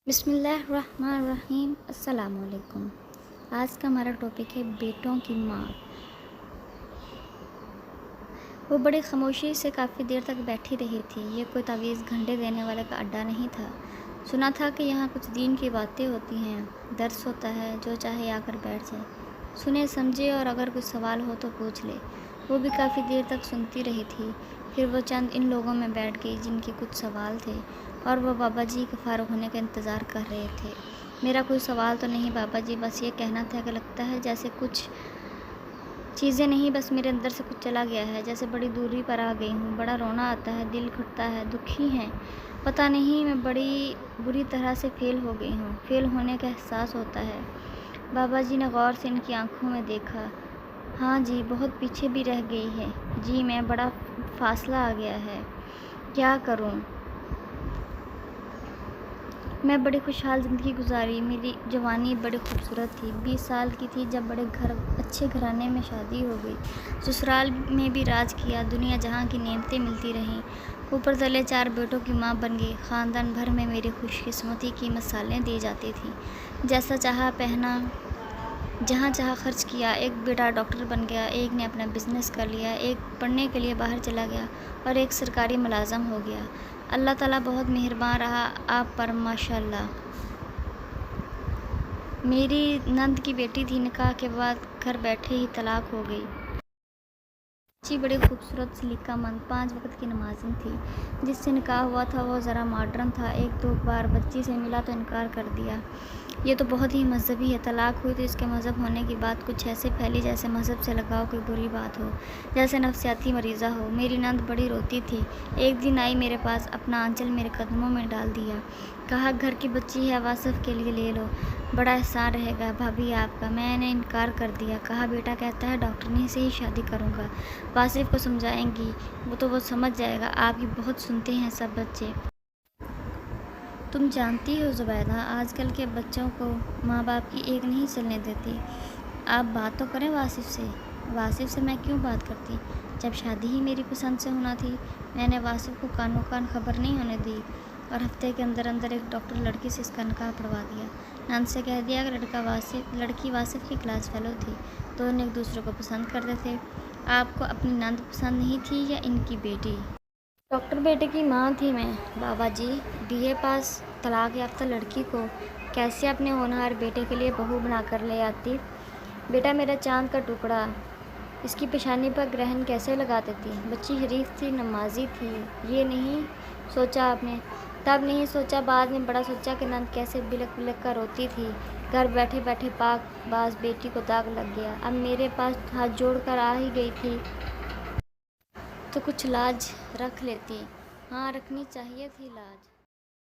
بسم اللہ الرحمن الرحیم۔ السلام علیکم۔ آج کا ہمارا ٹاپک ہے بیٹوں کی ماں۔ وہ بڑی خاموشی سے کافی دیر تک بیٹھی رہی تھی۔ یہ کوئی تعویذ گھنٹے دینے والے کا اڈا نہیں تھا۔ سنا تھا کہ یہاں کچھ دین کی باتیں ہوتی ہیں، درس ہوتا ہے، جو چاہے آ کر بیٹھ جائے، سنے سمجھے اور اگر کوئی سوال ہو تو پوچھ لے۔ وہ بھی کافی دیر تک سنتی رہی تھی۔ پھر وہ چند ان لوگوں میں بیٹھ گئی جن کے کچھ سوال تھے اور وہ بابا جی کے فارغ ہونے کا انتظار کر رہے تھے۔ میرا کوئی سوال تو نہیں بابا جی، بس یہ کہنا تھا کہ لگتا ہے جیسے کچھ چیزیں نہیں، بس میرے اندر سے کچھ چلا گیا ہے، جیسے بڑی دوری پر آ گئی ہوں، بڑا رونا آتا ہے، دل گھٹتا ہے، دکھی ہیں، پتہ نہیں میں بڑی بری طرح سے فیل ہو گئی ہوں، فیل ہونے کا احساس ہوتا ہے۔ بابا جی نے غور سے ان کی آنکھوں میں دیکھا۔ ہاں جی، بہت پیچھے بھی رہ گئی ہے جی میں، بڑا فاصلہ آ گیا ہے، کیا کروں؟ میں بڑی خوشحال زندگی گزاری، میری جوانی بڑی خوبصورت تھی، 20 سال کی تھی جب بڑے اچھے گھرانے میں شادی ہو گئی، سسرال میں بھی راج کیا، دنیا جہاں کی نعمتیں ملتی رہیں، اوپر تلے 4 بیٹوں کی ماں بن گئی، خاندان بھر میں میری خوش قسمتی کی مثالیں دی جاتی تھیں، جیسا چاہا پہنا، جہاں چاہا خرچ کیا، ایک بیٹا ڈاکٹر بن گیا، ایک نے اپنا بزنس کر لیا، ایک پڑھنے کے لیے باہر چلا گیا اور ایک سرکاری ملازم ہو گیا۔ اللہ تعالیٰ بہت مہربان رہا آپ پر ماشاءاللہ۔ میری نند کی بیٹی تھی، نکاح کے بعد گھر بیٹھے ہی طلاق ہو گئی۔ بچی بڑی خوبصورت، سلیقہ مند، 5 وقت کی نمازن تھی۔ جس سے نکاح ہوا تھا وہ ذرا ماڈرن تھا، 1-2 بار بچی سے ملا تو انکار کر دیا۔ یہ تو بہت ہی مذہبی ہے، طلاق ہوئی تو اس کے مذہب ہونے کی بات کچھ ایسے پھیلی جیسے مذہب سے لگاؤ کوئی بری بات ہو، جیسے نفسیاتی مریضہ ہو۔ میری نند بڑی روتی تھی، ایک دن آئی میرے پاس، اپنا آنچل میرے قدموں میں ڈال دیا، کہا گھر کی بچی ہے، واصف کے لیے لے لو، بڑا احسان رہے گا بھابھی آپ کا۔ میں نے انکار کر دیا، کہا بیٹا کہتا ہے ڈاکٹرنی سے ہی شادی کروں گا، واصف کو سمجھائیں گی وہ سمجھ جائے گا، آپ کی بہت سنتے ہیں سب بچے۔ تم جانتی ہو زبیدہ، آج کل کے بچوں کو ماں باپ کی ایک نہیں چلنے دیتی۔ آپ بات تو کریں واصف سے۔ واصف سے میں کیوں بات کرتی، جب شادی ہی میری پسند سے ہونا تھی۔ میں نے واصف کو کانوں کان خبر نہیں ہونے دی اور ہفتے کے اندر اندر ایک ڈاکٹر لڑکی سے اس کا نکاح پڑھوا دیا۔ نند سے کہہ دیا کہ لڑکی واصف کی کلاس فیلو تھی، دونوں ایک دوسرے کو پسند کرتے تھے۔ آپ کو اپنی نند پسند نہیں تھی یا ان کی بیٹی؟ ڈاکٹر بیٹے کی ماں تھی میں۔ بابا جی، BA پاس طلاق یافتہ لڑکی کو کیسے اپنے ہونہار بیٹے کے لیے بہو بنا کر لے آتی؟ بیٹا میرا چاند کا ٹکڑا، اس کی پیشانی پر گرہن کیسے لگا دیتی؟ بچی شریف تھی، نمازی تھی، یہ نہیں سوچا آپ نے؟ تب نہیں سوچا، بعد میں بڑا سوچا کہ نند کیسے بلک بلک کر روتی تھی، گھر بیٹھے بیٹھے پاک باز بیٹی کو داغ لگ گیا، اب میرے پاس ہاتھ جوڑ کر آ ہی گئی تھی تو کچھ لاج رکھ لیتی۔ ہاں، رکھنی چاہیے تھی لاج۔